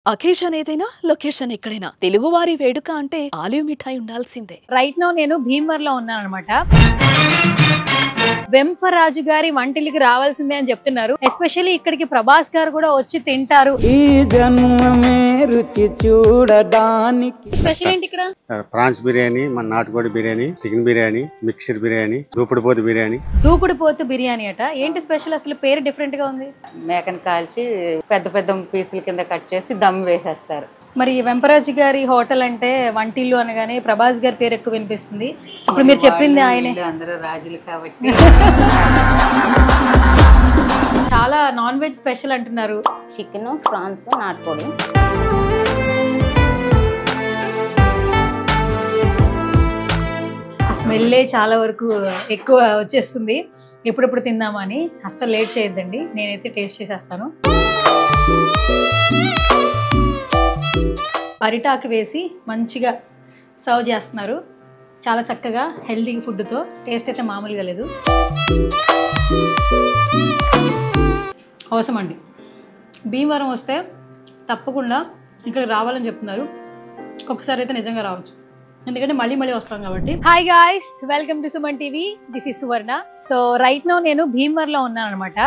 Occasion ఏదైనా location ఎక్కడైనా తెలుగువారి వేడుక అంటే ఆలివ్ మిఠాయి ఉండాల్సిందే. రైట్ నౌ నేను భీమవరంలో ఉన్నాను అనమాట. వెంపరాజు గారి వంటిలికి రావాల్సిందే అని చెప్తున్నారు. ఎస్పెషల్లీ ఇక్కడికి ప్రభాస్ గారు కూడా వచ్చి తింటారు. ఈ జన్మమే రుచి చూడడానికి స్పెషల్ ఏంటి ఇక్కడ? ప్రాన్స్ బిర్యానీ, మన నాటుకోడి బిర్యానీ, చికెన్ బిర్యానీ, మిక్సర్ బిర్యానీ, దూపుడుపోతు బిర్యానీ. దూకుడుపోతు బిర్యానీ అట. ఏంటి స్పెషల్? అసలు పేరు డిఫరెంట్ గా ఉంది. మేకను కాల్చి పెద్ద పెద్ద పీసుల కింద కట్ చేసి దమ్ వేసేస్తారు. మరి వెంపరాజు గారి హోటల్ అంటే వంటిల్లు అనగానే ప్రభాస్ గారి పేరు ఎక్కువ వినిపిస్తుంది. ఇప్పుడు మీరు చెప్పింది ఆయనే. అందరూ రాజులు కాబట్టి చాలా నాన్ వెజ్ స్పెషల్ అంటున్నారు. చికెన్, ఫ్రాన్స్, నాటుకోడి. స్మెల్లే చాలా వరకు ఎక్కువ వచ్చేస్తుంది. ఎప్పుడెప్పుడు తిందామని. అస్సలు లేట్ చేయొద్దండి, నేనైతే టేస్ట్ చేసేస్తాను. అరిటాకు వేసి మంచిగా సర్వ్ చేస్తున్నారు. చాలా చక్కగా హెల్తీ ఫుడ్తో. టేస్ట్ అయితే మామూలుగా లేదు. అవసరం అండి. భీమవరం వస్తే తప్పకుండా ఇక్కడ రావాలని చెప్తున్నారు. ఒకసారి అయితే నిజంగా రావచ్చు, ఎందుకంటే మళ్ళీ మళ్ళీ వస్తాం కాబట్టి. Hi guys, welcome to Suman TV. This is Suvarna. So right now నేను భీమవరంలో ఉన్నాను అనమాట.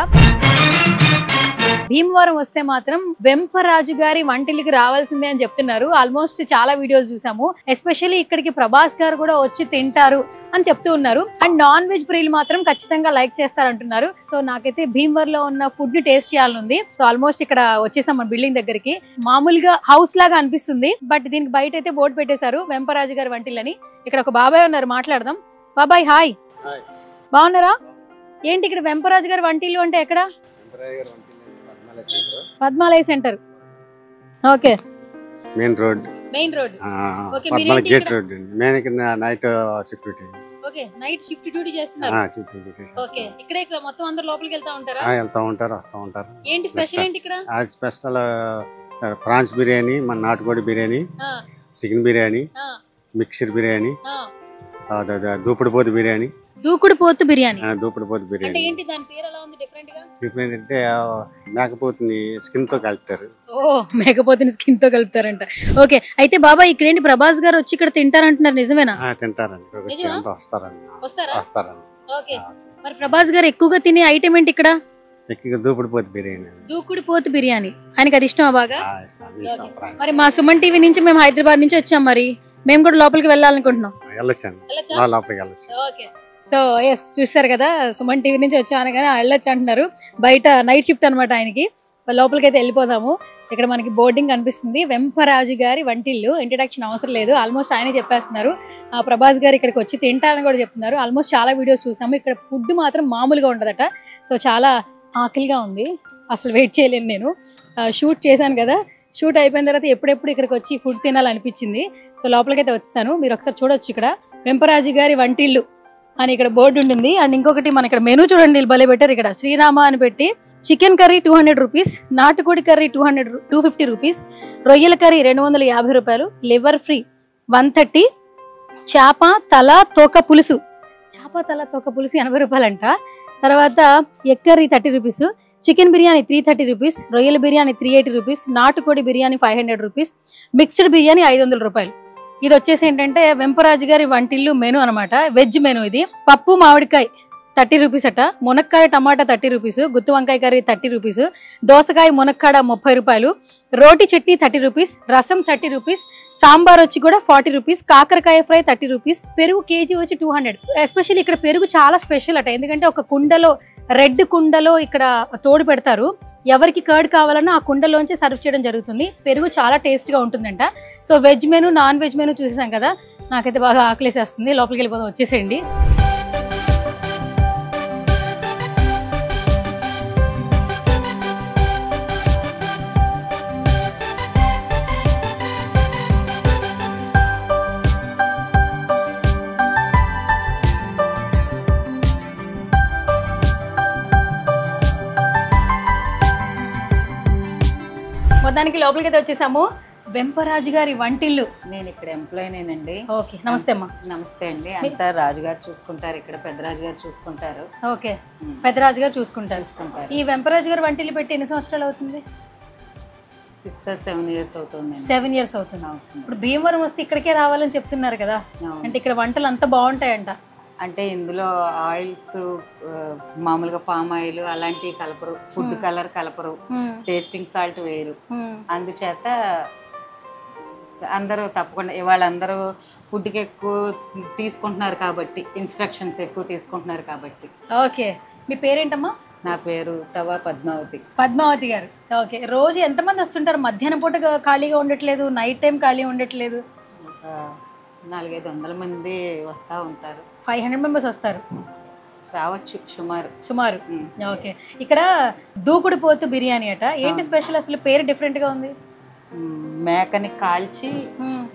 భీమవరం వస్తే మాత్రం వెంపరాజు గారి వంటిలికి రావాల్సిందే అని చెప్తున్నారు. ఆల్మోస్ట్ చాలా వీడియోస్ చూసాము. ఎస్పెషల్లీ ఇక్కడికి ప్రభాస్ గారు కూడా వచ్చి తింటారు అని చెప్తూ ఉన్నారు. అండ్ నాన్ వెజ్ ప్రియులు మాత్రం ఖచ్చితంగా లైక్ చేస్తారంటున్నారు. సో నాకైతే భీమవరంలో ఉన్న ఫుడ్ ని టేస్ట్ చేయాలనుంది. సో ఆల్మోస్ట్ ఇక్కడ వచ్చేసాం మన బిల్డింగ్ దగ్గరికి. మామూలుగా హౌస్ లాగా అనిపిస్తుంది, బట్ దీనికి బయట అయితే బోర్డు పెట్టేశారు వెంపరాజు గారి వంటిల్లని. ఇక్కడ ఒక బాబాయ్ ఉన్నారు, మాట్లాడదాం. బాబాయ్ హాయ్, బాగున్నారా? ఏంటి ఇక్కడ వెంపరాజు గారి వంటిల్లు అంటే ఎక్కడ? Padmalaya centre. Okay, main road. Main road. Gate road. Main night shift duty. Okay, night shift duty చేస్తున్నారు. ఓకే, ఇక్కడే మొత్తం అందరూ లోపలికి వెళ్తా ఉంటారా? వెళ్తా ఉంటారు, వస్తా ఉంటారు. ఏంటి స్పెషల్ ఏంటి ఇక్కడ? స్పెషల్ ప్రాన్స్ బిర్యానీ, మన నాటుకోడి బిర్యానీ, చికెన్ బిర్యానీ, మిక్సర్ బిర్యానీ, దూపుడుపోతు బిర్యానీ. దూకుడుపోతు బిర్యానీ. దూపుడుపోతు బిర్యానీ అంటే ఏంటి దాని పేరు ఎలా ఉంది డిఫరెంట్ గా? డిఫరెంట్ అంటే మేకపోతుని స్కిన్ తో కలుపుతారు. ఓ, మేకపోతుని స్కిన్ తో కలుపుతారంట. ఓకే, అయితే బాబా ఇక్కడ ఏంటి ప్రభాస్ గారు వచ్చి ఇక్కడ తింటారంటున్నారు, నిజమేనా? తింటారండి, వస్తారండి. ఓకే, మరి ప్రభాస్ గారు ఎక్కువగా తినే ఐటమ్ ఏంటి ఇక్కడ? ఎక్కువగా దూపుడుపోతు బిర్యానీ. దూకుడుపోతు బిర్యానీ ఆయనకి అది ఇష్టమా బాగా? మరి మా సుమన్ టీవీ నుంచి మేము హైదరాబాద్ నుంచి వచ్చాం, మరి మేము కూడా లోపలికి వెళ్ళాలనుకుంటున్నాం. ఓకే, సో ఎస్, చూస్తారు కదా, సుమన్ టీవీ నుంచి వచ్చాను కానీ వెళ్ళొచ్చు అంటున్నారు. బయట నైట్ షిఫ్ట్ అనమాట ఆయనకి. లోపలికి అయితే వెళ్ళిపోదాము. ఇక్కడ మనకి బోర్డింగ్ కనిపిస్తుంది. వెంపరాజు గారి వంటిల్లు. ఇంట్రడక్షన్ అవసరం లేదు, ఆల్మోస్ట్ ఆయనే చెప్పేస్తున్నారు. ప్రభాస్ గారు ఇక్కడికి వచ్చి తింటారని కూడా చెప్తున్నారు. ఆల్మోస్ట్ చాలా వీడియోస్ చూసాము. ఇక్కడ ఫుడ్ మాత్రం మామూలుగా ఉండదట. సో చాలా ఆకలిగా ఉంది, అసలు వెయిట్ చేయలేను. నేను షూట్ చేశాను కదా, షూట్ అయిపోయిన తర్వాత ఎప్పుడెప్పుడు ఇక్కడికి వచ్చి ఫుడ్ తినాలనిపించింది. సో లోపలికైతే వచ్చేసాను. మీరు ఒకసారి చూడొచ్చు, ఇక్కడ వెంపరాజు గారి వంటిల్లు అని ఇక్కడ బోర్డు ఉంటుంది. అండ్ ఇంకొకటి మన ఇక్కడ మెనూ చూడండి, భలే పెట్టారు. ఇక్కడ శ్రీరామ అని పెట్టి చికెన్ కర్రీ 200 రూపీస్, నాటుకోడి కర్రీ 250 రూపీస్, రొయ్యల కర్రీ 250 రూపాయలు, లివర్ ఫ్రీ 130, చేప తల తోక పులుసు, 80 రూపాయలు అంట. తర్వాత egg curry 30 rupees, chicken biryani 330 rupees, రొయ్యల బిర్యానీ 380 రూపీస్, నాటుకోడి బిర్యానీ 500 రూపీస్, మిక్స్డ్ బిర్యానీ 500 రూపాయలు. ఇది వచ్చేసి ఏంటంటే వెంపరాజు గారి వంటిల్లు మెనూ అనమాట. వెజ్ మెనూ ఇది. పప్పు మామిడికాయ 30 రూపీస్ అట, మునక్కాయ టమాటా 30 రూపీస్, గుత్తి వంకాయ కర్రీ 30 రూపీస్, దోసకాయ మునక్కాడ 30 రూపాయలు, రోటి చట్నీ 30 రూపీస్, రసం 30 రూపీస్, సాంబార్ వచ్చి కూడా 40 రూపీస్, కాకరకాయ ఫ్రై 30 రూపీస్, పెరుగు కేజీ వచ్చి 200. ఎస్పెషల్లీ ఇక్కడ పెరుగు చాలా స్పెషల్ అట, ఎందుకంటే ఒక కుండలో, రెడ్ కుండలో ఇక్కడ తోడు పెడతారు. ఎవరికి కర్డ్ కావాలన్నా ఆ కుండలోంచి సర్వ్ చేయడం జరుగుతుంది. పెరుగు చాలా టేస్ట్గా ఉంటుందంట. So veg menu, non veg menu చూసేసాం కదా, నాకైతే బాగా ఆకలేసేస్తుంది. లోపలికి వెళ్ళిపోదాం, వచ్చేసేయండి. మొత్తానికి లోపలికి అయితే వచ్చేసాము. వెంపరాజు గారి వంటిల్లు. నేను ఇక్కడ ఎంప్లాయీనేనండి. ఓకే, నమస్తే అమ్మా. నమస్తే అండి. అంతా రాజుగారు చూసుకుంటారు, ఇక్కడ పెద్దరాజు గారు చూసుకుంటారు. ఓకే, పెద్దరాజు గారు చూసుకుంటారు. ఈ వెంపరాజు గారు వంటిల్లు పెట్టి ఎన్ని సంవత్సరాలు అవుతుంది? 6 or 7 years అవుతుంది. 7 years అవుతుంది. ఇప్పుడు భీమవరం వస్తే ఇక్కడికే రావాలని చెప్తున్నారు కదా, అంటే ఇక్కడ వంటలు అంత బాగుంటాయంట. అంటే ఇందులో ఆయిల్స్ మామూలుగా పామ్ ఆయిల్ అలాంటివి కలపరు, ఫుడ్ కలర్ కలపరు, టేస్టింగ్ సాల్ట్ వేయరు. అందుచేత అందరూ తప్పకుండా వాళ్ళందరూ ఫుడ్కి ఎక్కువ తీసుకుంటున్నారు కాబట్టి, ఇన్స్ట్రక్షన్స్ ఎక్కువ తీసుకుంటున్నారు కాబట్టి. ఓకే, మీ పేరేంటమ్మా? నా పేరు తవా పద్మావతి. పద్మావతి గారు. ఓకే, రోజు ఎంతమంది వస్తుంటారు? మధ్యాహ్నం పూట ఖాళీగా ఉండట్లేదు, నైట్ టైం ఖాళీ ఉండట్లేదు? 400-500 మంది వస్తూ ఉంటారు. 500 మెంబర్స్ వస్తారు రావచ్చు సుమారు. ఓకే, ఇక్కడ దూకుడు పోతు బిర్యానీ అట, ఏంటి స్పెషల్ అసలు? పేరు డిఫరెంట్ గా ఉంది. మేకని కాల్చి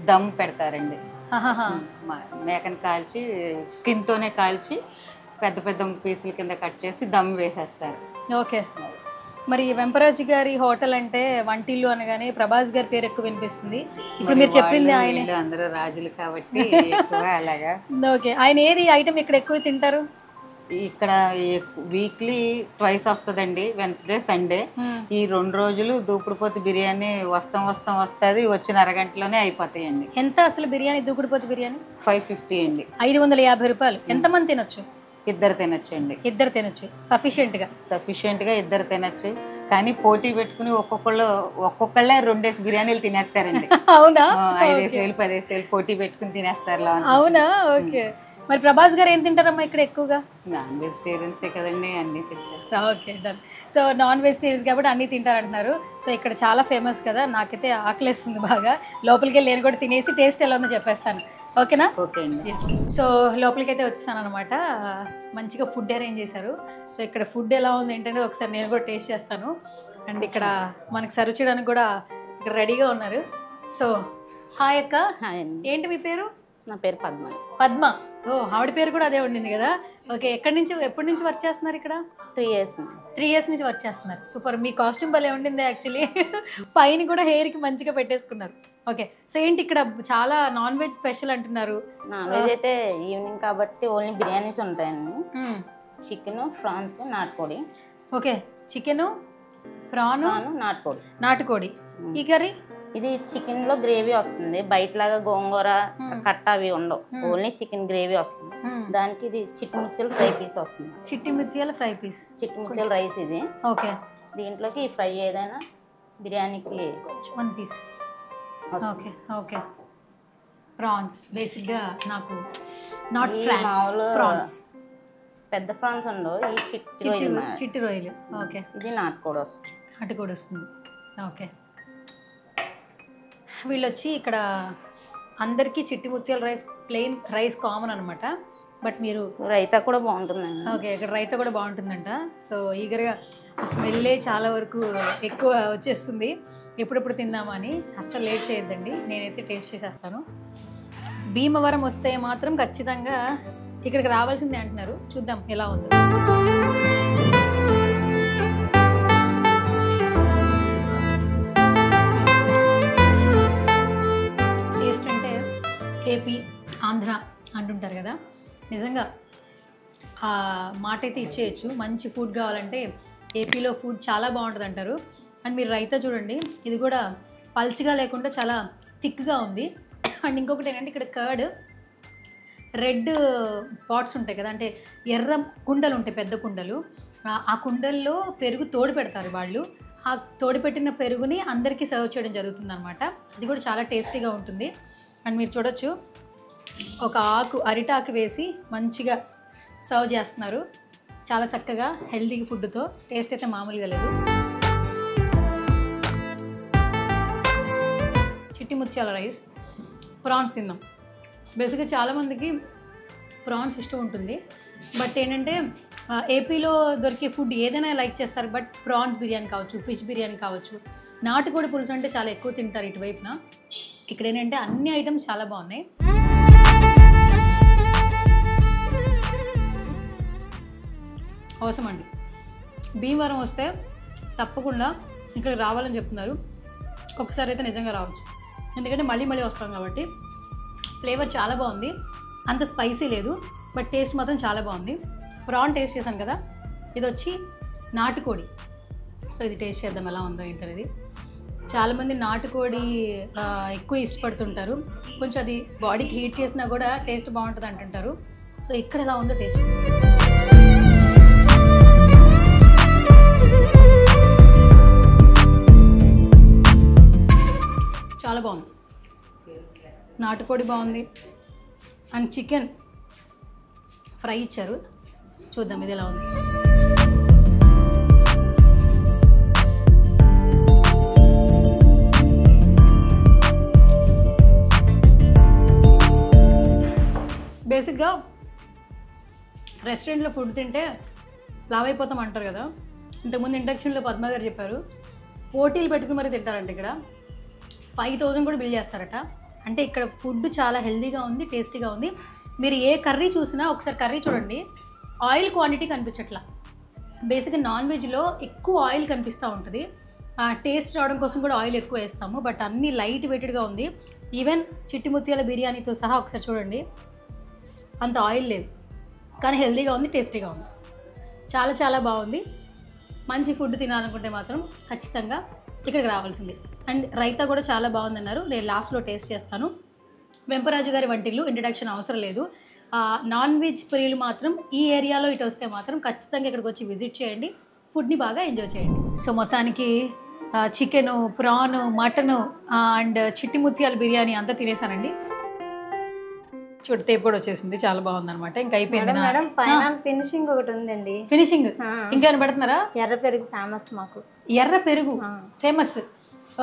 దమ్ పెడతారండి. మేకని కాల్చి స్కిన్ తోనే కాల్చి పెద్ద పెద్ద పీసుల కింద కట్ చేసి దమ్ వేసేస్తారు. ఓకే, మరి వెంపరాజు గారి హోటల్ అంటే వంటిల్లు అనగానే ప్రభాస్ గారి పేరు ఎక్కువ వినిపిస్తుంది. ఇప్పుడు మీరు చెప్పింది ఆయన అందరూ రాజులు కాబట్టి అలాగా. ఓకే, ఆయన ఏది ఐటమ్ ఇక్కడ ఎక్కువ తింటారు? ఇక్కడ వీక్లీ ట్వైస్ వస్తుందండి, వెన్స్డే సండే. ఈ 2 రోజులు దూకుడుపోతు బిర్యానీ వస్తుంది, వచ్చిన అరగంటలోనే అయిపోతాయండి. ఎంత అసలు బిర్యానీ? దూకుడుపోతు బిర్యానీ 550 అండి. 550 రూపాయలు. ఎంతమంది తినొచ్చు? 2 తినొచ్చండి. 2 తినొచ్చు సఫిషియెంట్ గా 2 తినొచ్చు. కానీ పోటీ పెట్టుకుని ఒక్కొక్కళ్ళే 2 బిర్యానీలు తినేస్తారండి. అవునా? 5-10 పోటీ పెట్టుకుని తినేస్తారు. అవునా? ఓకే, మరి ప్రభాస్ గారు ఏం తింటారమ్మా ఇక్కడ ఎక్కువగా? నాన్ వెజిటేరియన్సే కదండి, అన్ని తింటారు. Okay, done. So non vegetarians కాబట్టి అన్ని తింటారంటున్నారు. సో ఇక్కడ చాలా ఫేమస్ కదా, నాకైతే ఆకలేస్తుంది బాగా. లోపలికి వెళ్ళి నేను కూడా తినేసి టేస్ట్ ఎలా ఉందో చెప్పేస్తాను. ఓకేనా? ఓకే అండి. సో లోపలికి అయితే వచ్చేసాను అనమాట. మంచిగా ఫుడ్ అరేంజ్ చేశారు. సో ఇక్కడ ఫుడ్ ఎలా ఉంది ఏంటంటే ఒకసారి నేను కూడా టేస్ట్ చేస్తాను. అండ్ ఇక్కడ మనకు సర్వ్ చేయడానికి కూడా ఇక్కడ రెడీగా ఉన్నారు. సో హాయ్ అక్క. హాయ్ అండి. ఏంటి మీ పేరు? నా పేరు పద్మ. పద్మ. ఓ, ఆవిడ పేరు కూడా అదే ఉండింది కదా. ఓకే, ఎప్పటి నుంచి వర్క్ చేస్తున్నారు ఇక్కడ? 3 years. 3 years నుంచి వర్క్ చేస్తున్నారు. సూపర్, మీ కాస్ట్యూమ్ భలే ఉండింది యాక్చువల్లీ. పైన కూడా హెయిర్ కి మంచిగా పెట్టేసుకున్నారు. ఓకే, సో ఏంటి ఇక్కడ చాలా నాన్ వెజ్ స్పెషల్ అంటున్నారు? నాన్ వెజ్ అయితే ఈవినింగ్ కాబట్టి ఓన్లీ బిర్యానీస్ ఉంటాయండి. చికెన్, ఫ్రాన్స్, నాటుకోడి. ఓకే, చికెన్, ప్రాన్, నాటుకోడి. ఈ కర్రీ ఇది చికెన్ లో గ్రేవీ వస్తుంది. బయట లాగా గోంగూర కట్ట అవి ఉండవు, ఓన్లీ చికెన్ గ్రేవీ వస్తుంది. దానికి ఇది చిట్టి ముచ్చలు ఫ్రై పీస్ వస్తుంది. చిట్టి ముత్యాల ఫ్రై పీస్, చిట్టి ముచ్చలు రైస్ ఇది. ఓకే, దీంట్లోకి ఈ ఫ్రై ఏదైనా బిర్యానీకి 1 piece. ఓకే ఓకే, ప్రాన్స్ బేసిక్గా నాకు నాట్ ప్రాన్స్, పెద్ద ఫ్రాన్స్ ఉండవు, ఈ చిట్టి రొయ్యలు. ఓకే, ఇది నాటుకోడి వస్తుంది. నాటుకోడి వస్తుంది. ఓకే, వీళ్ళు వచ్చి ఇక్కడ అందరికీ చిట్టి ముత్యాల రైస్, ప్లెయిన్ రైస్ కామన్ అనమాట. బట్ మీరు రైతా కూడా బాగుంటుందండి. ఓకే, ఇక్కడ రైతా కూడా బాగుంటుందంట. సో ఈగర్గా స్మెల్లే చాలా వరకు ఎక్కువ వచ్చేస్తుంది. ఎప్పుడెప్పుడు తిందామని. అస్సలు లేట్ చేయొద్దండి, నేనైతే టేస్ట్ చేసేస్తాను. భీమవరం వస్తే మాత్రం ఖచ్చితంగా ఇక్కడికి రావాల్సిందే అంటున్నారు. చూద్దాం ఎలా ఉందో. టేస్ట్ అంటే ఏపీ, ఆంధ్ర అంటుంటారు కదా, నిజంగా ఆ మాట అయితే ఇచ్చేయచ్చు. మంచి ఫుడ్ కావాలంటే ఏపీలో ఫుడ్ చాలా బాగుంటుంది అంటారు. అండ్ మీరు రైతా చూడండి, ఇది కూడా పల్చిగా లేకుండా చాలా థిక్గా ఉంది. అండ్ ఇంకొకటి ఏంటంటే ఇక్కడ కర్డ్, రెడ్ పాట్స్ ఉంటాయి కదా, అంటే ఎర్ర కుండలు ఉంటాయి, పెద్ద కుండలు. ఆ కుండల్లో పెరుగు తోడు పెడతారు వాళ్ళు. ఆ తోడు పెట్టిన పెరుగుని అందరికీ సర్వ్ చేయడం జరుగుతుంది అనమాట. ఇది కూడా చాలా టేస్టీగా ఉంటుంది. అండ్ మీరు చూడొచ్చు, ఒక అరిటాకు వేసి మంచిగా సర్వ్ చేస్తున్నారు. చాలా చక్కగా హెల్తీ ఫుడ్తో. టేస్ట్ అయితే మామూలుగా లేదు. చిట్టి ముత్యాల రైస్, ప్రాన్స్ తిందాం. బేసిక్గా చాలామందికి ప్రాన్స్ ఇష్టం ఉంటుంది. బట్ ఏంటంటే ఏపీలో దొరికే ఫుడ్ ఏదైనా లైక్ చేస్తారు. బట్ ప్రాన్స్ బిర్యానీ కావచ్చు, ఫిష్ బిర్యానీ కావచ్చు, నాటుకోడి పులుసు అంటే చాలా ఎక్కువ తింటారు ఇటువైపున. ఇక్కడ ఏంటంటే అన్ని ఐటమ్స్ చాలా బాగున్నాయి. అవసరం అండి, భీమవరం వస్తే తప్పకుండా ఇక్కడ రావాలని చెప్తున్నారు. ఒకసారి అయితే నిజంగా రావచ్చు, ఎందుకంటే మళ్ళీ మళ్ళీ వస్తాం కాబట్టి. ఫ్లేవర్ చాలా బాగుంది, అంత స్పైసీ లేదు, బట్ టేస్ట్ మాత్రం చాలా బాగుంది. ప్రాన్ టేస్ట్ చేశాను కదా, ఇది వచ్చి నాటుకోడి. సో ఇది టేస్ట్ చేద్దాం ఎలా ఉందో ఏంటనేది. చాలామంది నాటుకోడి ఎక్కువ ఇష్టపడుతుంటారు. కొంచెం అది బాడీకి హీట్ చేసినా కూడా టేస్ట్ బాగుంటుంది అంటుంటారు. సో ఇక్కడ ఎలా ఉందో టేస్ట్ చాలా బాగుంది. నాటుకోడి బాగుంది అండ్ చికెన్ ఫ్రై ఇచ్చారు. చూద్దాం ఇది ఎలా ఉంది. బేసిక్గా రెస్టారెంట్లో ఫుడ్ తింటే లావ్ అయిపోతాం అంటారు కదా. ఇంతకుముందు ఇండక్షన్లో పద్మ గారు చెప్పారు పోటీలు పెట్టుకుని మరీ తింటారంట. ఇక్కడ 5,000 కూడా బిల్ చేస్తారట. అంటే ఇక్కడ ఫుడ్ చాలా హెల్తీగా ఉంది, టేస్టీగా ఉంది. మీరు ఏ కర్రీ చూసినా ఒకసారి కర్రీ చూడండి, ఆయిల్ క్వాంటిటీ కనిపించట్లా. బేసిక్గా నాన్ వెజ్లో ఎక్కువ ఆయిల్ కనిపిస్తూ ఉంటుంది. టేస్ట్ రావడం కోసం కూడా ఆయిల్ ఎక్కువ వేస్తాము, బట్ అన్నీ లైట్ వెయిటెడ్గా ఉంది. ఈవెన్ చిట్టి ముత్యాల బిర్యానీతో సహా ఒకసారి చూడండి, అంత ఆయిల్ లేదు, కానీ హెల్తీగా ఉంది, టేస్టీగా ఉంది. చాలా చాలా బాగుంది. మంచి ఫుడ్ తినాలనుకుంటే మాత్రం ఖచ్చితంగా ఇక్కడికి రావాల్సింది. అండ్ రైతా కూడా చాలా బాగుందన్నారు. నేను లాస్ట్లో టేస్ట్ చేస్తాను. వెంపరాజు గారి వంటిల్లు ఇంట్రడక్షన్ అవసరం లేదు. నాన్ వెజ్ ప్రియులు మాత్రం ఈ ఏరియాలో ఇటు వస్తే మాత్రం ఖచ్చితంగా ఇక్కడికి వచ్చి విజిట్ చేయండి, ఫుడ్ని బాగా ఎంజాయ్ చేయండి. సో మొత్తానికి చికెను, ప్రాను, మటను అండ్ చిట్టి ముత్యాల బిర్యానీ అంతా తినేసానండి. చుడితే కూడా వచ్చేసింది, చాలా బాగుంది అనమాట. ఇంకా అయిపోయింది. మేడం ఫైనల్ ఫినిషింగ్ ఒకటి ఉందండి. ఫినిషింగ్ ఇంకేమైనా పెడుతున్నారా? ఎర్ర పెరుగు ఫేమస్ మాకు. ఎర్ర పెరుగు ఫేమస్.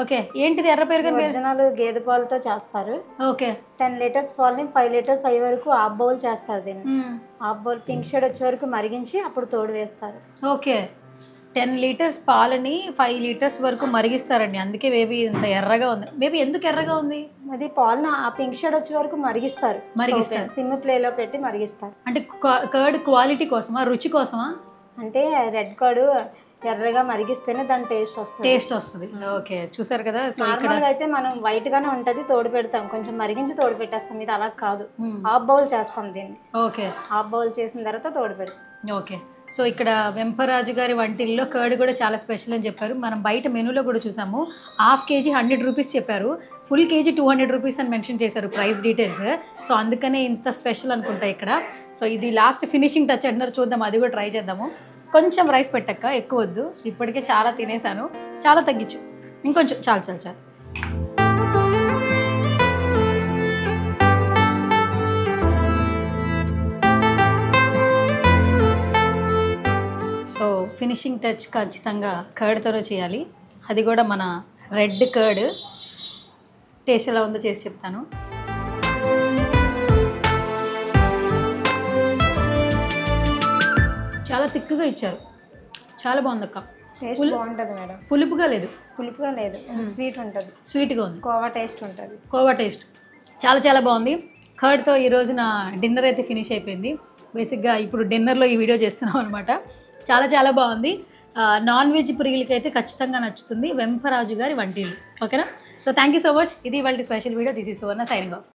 ఓకే, ఏంటిది ఎర్ర పెరుగు? ఒరిజినల్ గేదె పాలతో చేస్తారు. ఓకే, 10 లీటర్స్ పాలని 5 లీటర్స్ అయ్యే వరకు హాఫ్ బౌల్ చేస్తారు. దీన్ని హాఫ్ బౌల్ పింక్ షేడ్ వచ్చే వరకు మరిగించి అప్పుడు తోడు వేస్తారు. ఓకే, 10 లీటర్స్ పాలని 5 లీటర్స్ వరకు మరిగిస్తారండి. అందుకే బేబీ ఇంత ఎర్రగా ఉంది. బేబీ ఎందుకు ఎర్రగా ఉంది? అది పాలను ఆ పింక్ షేడ్ వచ్చే వరకు మరిగిస్తారు. సిమ్ ప్లేలో పెట్టి మరిగిస్తారు. అంటే కర్డ్ క్వాలిటీ కోసమా, రుచి కోసమా? అంటే రెడ్ కర్డ్ ఎర్రగా మరిగిస్తేనే దాని టేస్ట్ వస్తుంది. ఓకే, చూసారు కదా. సో నార్మల్గా అయితే మనం వైట్ గానే ఉంటది, తోడు పెడతాం, కొంచెం మరిగించి తోడు పెట్టేస్తాం. ఇది అలా కాదు, హాఫ్ బౌల్ చేస్తాం దీన్ని. ఓకే, హాఫ్ బౌల్ చేసిన తర్వాత తోడు పెడతాం. ఓకే, సో ఇక్కడ వెంపరాజు గారి వంటిల్లో కర్డ్ కూడా చాలా స్పెషల్ అని చెప్పారు. మనం బయట మెనూలో కూడా చూసాము, హాఫ్ కేజీ 100 రూపీస్ చెప్పారు, ఫుల్ కేజీ 200 రూపీస్ అని మెన్షన్ చేశారు ప్రైస్ డీటెయిల్స్. సో అందుకనే ఇంత స్పెషల్ అనుకుంటా ఇక్కడ. సో ఇది లాస్ట్ ఫినిషింగ్ టచ్ అంటున్నారు, చూద్దాం, అది కూడా ట్రై చేద్దాము. కొంచెం రైస్ పెట్టక్క, ఎక్కువ వద్దు, ఇప్పటికే చాలా తినేసాను, చాలా తగ్గించు, ఇంకొంచెం, చాలు చాలు చాలు. సో ఫినిషింగ్ టచ్ ఖచ్చితంగా కర్డ్తోనే చేయాలి, అది కూడా మన రెడ్ కర్డ్. టేస్ట్ ఎలా ఉందో చేసి చెప్తాను. చాలా థిక్గా ఇచ్చారు, చాలా బాగుంది అక్క. టేస్ట్ బాగుంటుంది మేడం. పులుపుగా లేదు, పులుపుగా లేదు, స్వీట్ ఉంటుంది, స్వీట్గా ఉంది, కోవా టేస్ట్ ఉంటుంది. కోవా టేస్ట్ చాలా చాలా బాగుంది. కర్డ్తో ఈ రోజున డిన్నర్ అయితే ఫినిష్ అయిపోయింది. బేసిక్గా ఇప్పుడు డిన్నర్లో ఈ వీడియో చేస్తున్నాం అనమాట. చాలా చాలా బాగుంది. నాన్ వెజ్ ప్రియులకి అయితే ఖచ్చితంగా నచ్చుతుంది వెంపరాజు గారి వంటిల్లు. ఓకేనా? So thank you so much. ఇది ఇవాళ special video. This is Suvarna signing off.